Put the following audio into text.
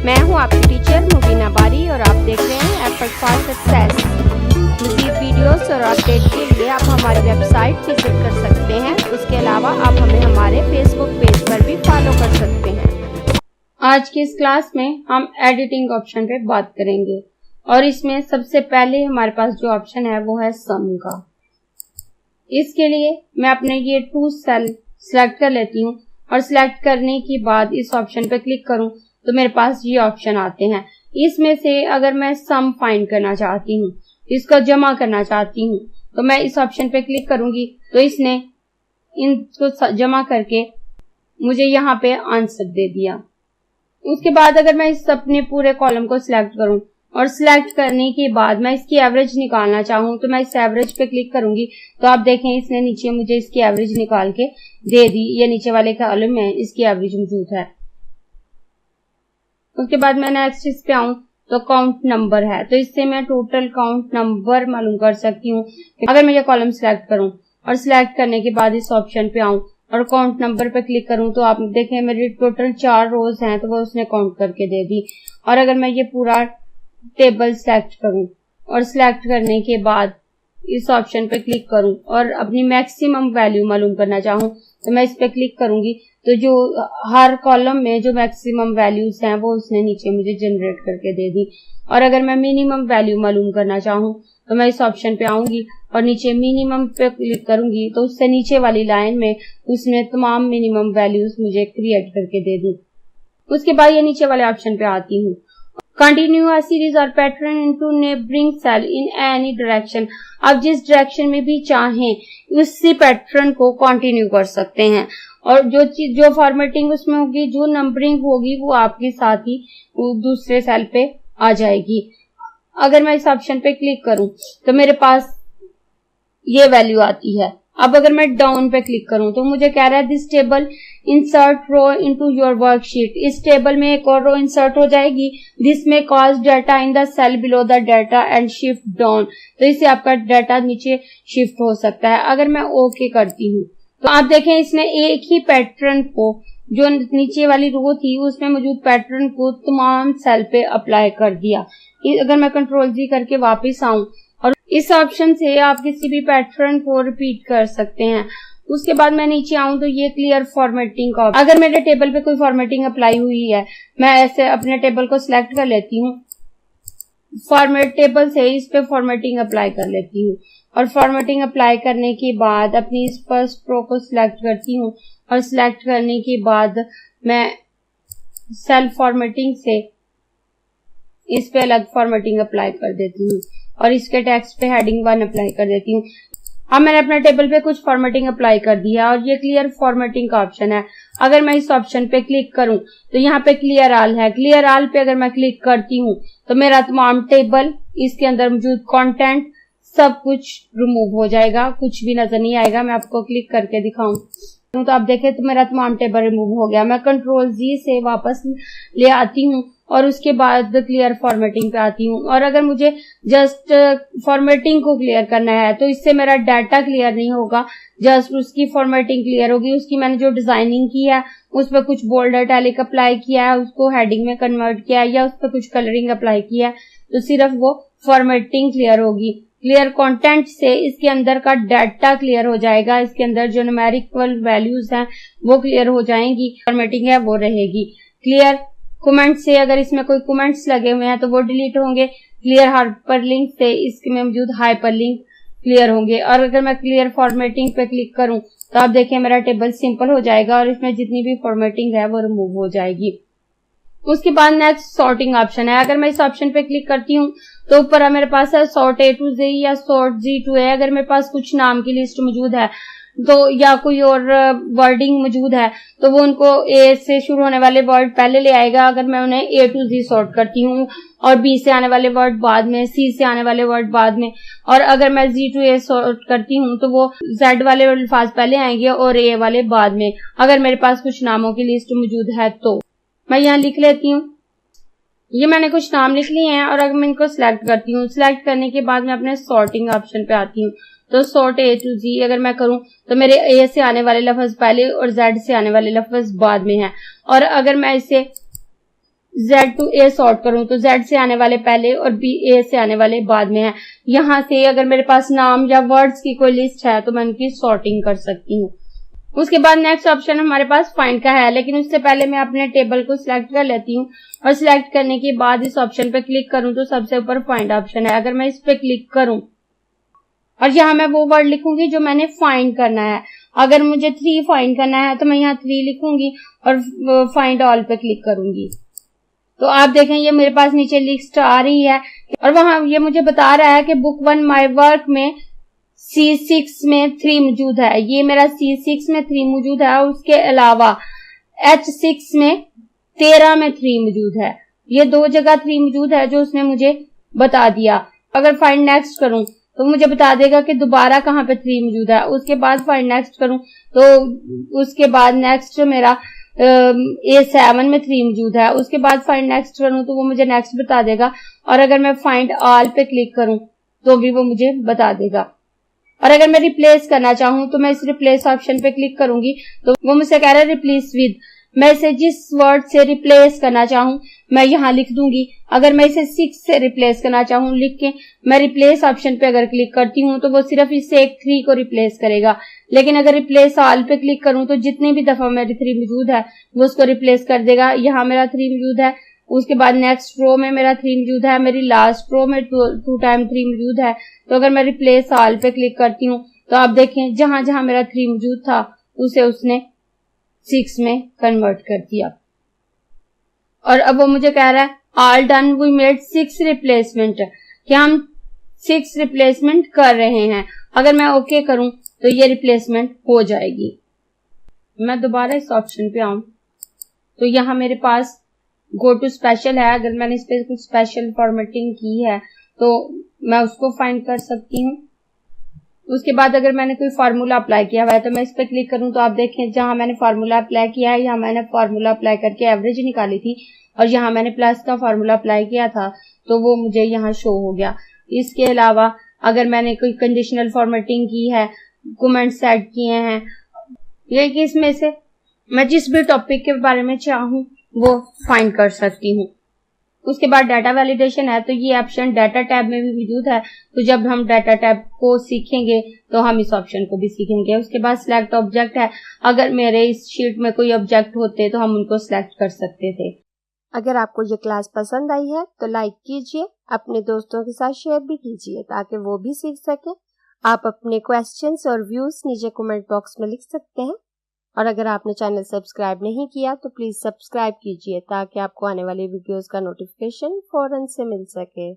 मैं हूं आपकी टीचर मुबीना बारी और आप देख रहे हैं एफर्ट फॉर सक्सेस। मज़ीद वीडियोस और अपडेट के लिए आप हमारी वेबसाइट विजिट कर सकते हैं। उसके अलावा आप हमें हमारे फेसबुक पेज पर भी फॉलो कर सकते हैं। आज की इस क्लास में हम एडिटिंग ऑप्शन पे बात करेंगे और इसमें सबसे पहले हमारे पास जो ऑप्शन है वो है सम का। इसके लिए मैं अपने ये 2 सेल सिलेक्ट कर लेती हूँ और सिलेक्ट करने के बाद इस ऑप्शन पे क्लिक करूँ तो मेरे पास ये ऑप्शन आते हैं। इसमें से अगर मैं सम फाइंड करना चाहती हूँ, इसको जमा करना चाहती हूँ, तो मैं इस ऑप्शन पे क्लिक करूंगी तो इसने इनको जमा करके मुझे यहाँ पे आंसर दे दिया। उसके बाद अगर मैं इस अपने पूरे कॉलम को सिलेक्ट करूं और सिलेक्ट करने के बाद मैं इसकी एवरेज निकालना चाहूं तो मैं इस एवरेज पे क्लिक करूंगी तो आप देखें इसने नीचे मुझे इसकी एवरेज निकाल के दे दी। ये नीचे वाले कॉलम में इसकी एवरेज मौजूद है। उसके बाद मैं नेक्स्ट इस पे आऊं तो काउंट नंबर है, तो इससे मैं टोटल काउंट नंबर मालूम कर सकती हूँ। अगर मैं ये कॉलम सिलेक्ट करूं और सिलेक्ट करने के बाद इस ऑप्शन पे आऊं और काउंट नंबर पे क्लिक करूं तो आप देखें मेरी टोटल 4 रोज हैं तो वो उसने काउंट करके दे दी। और अगर मैं ये पूरा टेबल सिलेक्ट करूं और सिलेक्ट करने के बाद इस ऑप्शन पे क्लिक करूं और अपनी मैक्सिमम वैल्यू मालूम करना चाहूं तो मैं इस पे क्लिक करूंगी तो जो हर कॉलम में जो मैक्सिमम वैल्यूज हैं वो उसने नीचे मुझे जनरेट करके दे दी। और अगर मैं मिनिमम वैल्यू मालूम करना चाहूं तो मैं इस ऑप्शन पे आऊंगी और नीचे मिनिमम पे क्लिक करूंगी तो उससे नीचे वाली लाइन में उसने तमाम मिनिमम वैल्यूज मुझे क्रिएट करके दे दी। उसके बाद ये नीचे वाले ऑप्शन पे आती हूँ, continue a series or pattern into neighbouring cell in any direction. आप जिस डायरेक्शन में भी चाहें उसी पैटर्न को कंटिन्यू कर सकते हैं और जो फॉर्मेटिंग उसमें होगी, जो नंबरिंग होगी वो आपके साथ ही दूसरे सेल पे आ जाएगी। अगर मैं इस ऑप्शन पे क्लिक करूं तो मेरे पास ये वैल्यू आती है। अब अगर मैं डाउन पे क्लिक करूं तो मुझे कह रहा है this table insert row into your worksheet. इस टेबल में एक और रो इंसर्ट हो जाएगी। This may cause data in the cell below the data and shift down. तो इससे आपका डाटा नीचे शिफ्ट हो सकता है। अगर मैं ओके करती हूँ तो आप देखें इसने एक ही पैटर्न को जो नीचे वाली रो थी उसमें मौजूद पैटर्न को तमाम सेल पे अप्लाई कर दिया। अगर मैं कंट्रोल जी करके वापस आऊं और इस ऑप्शन से आप किसी भी पैटर्न को रिपीट कर सकते हैं। उसके बाद मैं नीचे आऊं तो ये क्लियर फॉर्मेटिंग का, अगर मेरे टेबल पे कोई फॉर्मेटिंग अप्लाई हुई है मैं ऐसे अपने टेबल को सिलेक्ट कर लेती हूँ, फॉर्मेट टेबल से इस पे फॉर्मेटिंग अप्लाई कर लेती हूँ और फॉर्मेटिंग अप्लाई करने के बाद अपनी इस फर्स्ट रो को सिलेक्ट करती हूँ और सिलेक्ट करने के बाद मैं सेल फॉर्मेटिंग से इस पे अलग फॉर्मेटिंग अप्लाई कर देती हूँ और इसके टेक्स्ट पे हेडिंग 1 अप्लाई कर देती हूँ। अब मैंने अपने टेबल पे कुछ फॉर्मेटिंग अप्लाई कर दिया और ये क्लियर फॉर्मेटिंग का ऑप्शन है। अगर मैं इस ऑप्शन पे क्लिक करूं तो यहाँ पे क्लियर ऑल है। क्लियर ऑल पे अगर मैं क्लिक करती हूँ तो मेरा तमाम टेबल, इसके अंदर मौजूद कंटेंट सब कुछ रिमूव हो जाएगा, कुछ भी नजर नहीं आएगा। मैं आपको क्लिक करके दिखाऊं तो आप देखें तो मेरा तमाम टेबल रिमूव हो गया। मैं कंट्रोल जी से वापस ले आती हूँ और उसके बाद क्लियर फॉर्मेटिंग पे आती हूँ। और अगर मुझे जस्ट फॉर्मेटिंग को क्लियर करना है तो इससे मेरा डाटा क्लियर नहीं होगा, जस्ट उसकी फॉर्मेटिंग क्लियर होगी। उसकी मैंने जो डिजाइनिंग की है उस पर कुछ बोल्ड इटैलिक अप्लाई किया है, उसको हेडिंग में कन्वर्ट किया है या उस पर कुछ कलरिंग अप्लाई किया है तो सिर्फ वो फॉर्मेटिंग क्लियर होगी। क्लियर कंटेंट से इसके अंदर का डाटा क्लियर हो जाएगा, इसके अंदर जो न्यूमेरिकल वैल्यूज हैं वो क्लियर हो जाएंगी, फॉर्मेटिंग है वो रहेगी। क्लियर कमेंट से अगर इसमें कोई कमेंट्स लगे हुए हैं तो वो डिलीट होंगे। क्लियर हाइपरलिंक से इसमें मौजूद हाइपरलिंक क्लियर होंगे। और अगर मैं क्लियर फॉर्मेटिंग पे क्लिक करूं तो आप देखें मेरा टेबल सिंपल हो जाएगा और इसमें जितनी भी फॉर्मेटिंग है वो रिमूव हो जाएगी। उसके बाद नेक्स्ट सॉर्टिंग ऑप्शन है। अगर मैं इस ऑप्शन पे क्लिक करती हूँ तो ऊपर मेरे पास है सॉर्ट A to Z या सॉर्ट G to A। अगर मेरे पास कुछ नाम की लिस्ट मौजूद है तो या कोई और वर्डिंग मौजूद है तो वो उनको A से शुरू होने वाले वर्ड पहले ले आएगा। अगर मैं उन्हें A to Z सॉर्ट करती हूँ और B से आने वाले वर्ड बाद में, C से आने वाले वर्ड बाद में, और अगर मैं G to A सॉर्ट करती हूँ तो वो Z वाले अल्फाज पहले आएंगे और A वाले बाद में। अगर मेरे पास कुछ नामों की लिस्ट मौजूद है तो मैं यहाँ लिख लेती हूँ। ये मैंने कुछ नाम लिख लिए हैं और अगर मैं इनको सिलेक्ट करती हूँ, सिलेक्ट करने के बाद मैं अपने सॉर्टिंग ऑप्शन पे आती हूँ तो सॉर्ट A to Z अगर मैं करूं तो मेरे A से आने वाले लफ्ज पहले और Z से आने वाले लफ्ज बाद में हैं। और अगर मैं इसे Z to A सॉर्ट करूं तो Z से आने वाले पहले और B A से आने वाले बाद में है। यहाँ से अगर मेरे पास नाम या वर्ड्स की कोई लिस्ट है तो मैं उनकी सॉर्टिंग कर सकती हूँ। उसके बाद नेक्स्ट ऑप्शन हमारे पास फाइंड का है, लेकिन उससे पहले मैं अपने टेबल को सिलेक्ट कर लेती हूँ और सिलेक्ट करने के बाद इस ऑप्शन पे क्लिक करूं तो सबसे ऊपर फाइंड ऑप्शन है। अगर मैं इस पे क्लिक करूं और यहाँ मैं वो वर्ड लिखूंगी जो मैंने फाइंड करना है। अगर मुझे 3 फाइंड करना है तो मैं यहाँ 3 लिखूंगी और फाइंड ऑल पे क्लिक करूंगी तो आप देखें ये मेरे पास नीचे लिस्ट आ रही है और वहां ये मुझे बता रहा है कि बुक 1 माई वर्क में C6 में 3 मौजूद है। ये मेरा C6 में 3 मौजूद है और उसके अलावा H6 में 13 में 3 मौजूद है। ये 2 जगह 3 मौजूद है जो उसने मुझे बता दिया। अगर फाइंड नेक्स्ट करूं तो मुझे बता देगा कि दोबारा कहाँ पे 3 मौजूद है। उसके बाद फाइंड नेक्स्ट करूं तो उसके बाद नेक्स्ट मेरा A7 में 3 मौजूद है। उसके बाद फाइंड नेक्स्ट करूं तो वो मुझे नेक्स्ट बता देगा और अगर मैं फाइंड ऑल पे क्लिक करूं तो भी वो मुझे बता देगा। और अगर मैं रिप्लेस करना चाहूं तो मैं इस रिप्लेस ऑप्शन पे क्लिक करूंगी तो वो मुझसे कह रहा है रिप्लेस विद। मैं इसे जिस वर्ड से रिप्लेस करना चाहूं मैं यहाँ लिख दूंगी। अगर मैं इसे 6 से रिप्लेस करना चाहूं लिख के मैं रिप्लेस ऑप्शन पे अगर क्लिक करती हूँ तो वो सिर्फ इससे एक 3 को रिप्लेस करेगा। लेकिन अगर रिप्लेस ऑल पे क्लिक करूं तो जितनी भी दफा मेरी 3 मौजूद है वो उसको रिप्लेस कर देगा। यहाँ मेरा 3 मौजूद है, उसके बाद नेक्स्ट रो में मेरा 3 मौजूद है, मेरी लास्ट रो में 2 टाइम 3 मौजूद है। तो अगर मैं रिप्लेस ऑल पे क्लिक करती हूँ तो आप देखें जहां जहां मेरा 3 मौजूद था उसे उसने 6 में कन्वर्ट कर दिया। और अब वो मुझे कह रहा है all done we made 6 replacement, कि हम 6 रिप्लेसमेंट कर रहे हैं। अगर मैं ओके करूं तो ये रिप्लेसमेंट हो जाएगी। मैं दोबारा इस ऑप्शन पे आऊं तो यहाँ मेरे पास गो टू स्पेशल है। अगर मैंने इस पे कुछ स्पेशल फॉर्मेटिंग की है तो मैं उसको फाइंड कर सकती हूँ। उसके बाद अगर मैंने कोई फार्मूला अप्लाई किया हुआ है तो मैं इस पे क्लिक करूं तो आप देखें जहां मैंने फार्मूला अप्लाई किया है यहाँ मैंने फार्मूला अप्लाई करके एवरेज निकाली थी और यहाँ मैंने प्लस का फार्मूला अप्लाई किया था तो वो मुझे यहाँ शो हो गया। इसके अलावा अगर मैंने कोई कंडीशनल फॉर्मेटिंग की है, कमेंट सेट किए हैं, ये कि इसमें से मैं जिस भी टॉपिक के बारे में चाहूँ वो फाइंड कर सकती हूँ। उसके बाद डाटा वैलिडेशन है तो ये ऑप्शन डाटा टैब में भी मौजूद है। तो जब हम डाटा टैब को सीखेंगे तो हम इस ऑप्शन को भी सीखेंगे। उसके बाद सिलेक्ट ऑब्जेक्ट है, अगर मेरे इस शीट में कोई ऑब्जेक्ट होते तो हम उनको सिलेक्ट कर सकते थे। अगर आपको ये क्लास पसंद आई है तो लाइक कीजिए, अपने दोस्तों के साथ शेयर भी कीजिए ताकि वो भी सीख सके। आप अपने क्वेश्चंस और व्यूज नीचे कमेंट बॉक्स में लिख सकते हैं और अगर आपने चैनल सब्सक्राइब नहीं किया तो प्लीज सब्सक्राइब कीजिए ताकि आपको आने वाली वीडियोस का नोटिफिकेशन फौरन से मिल सके।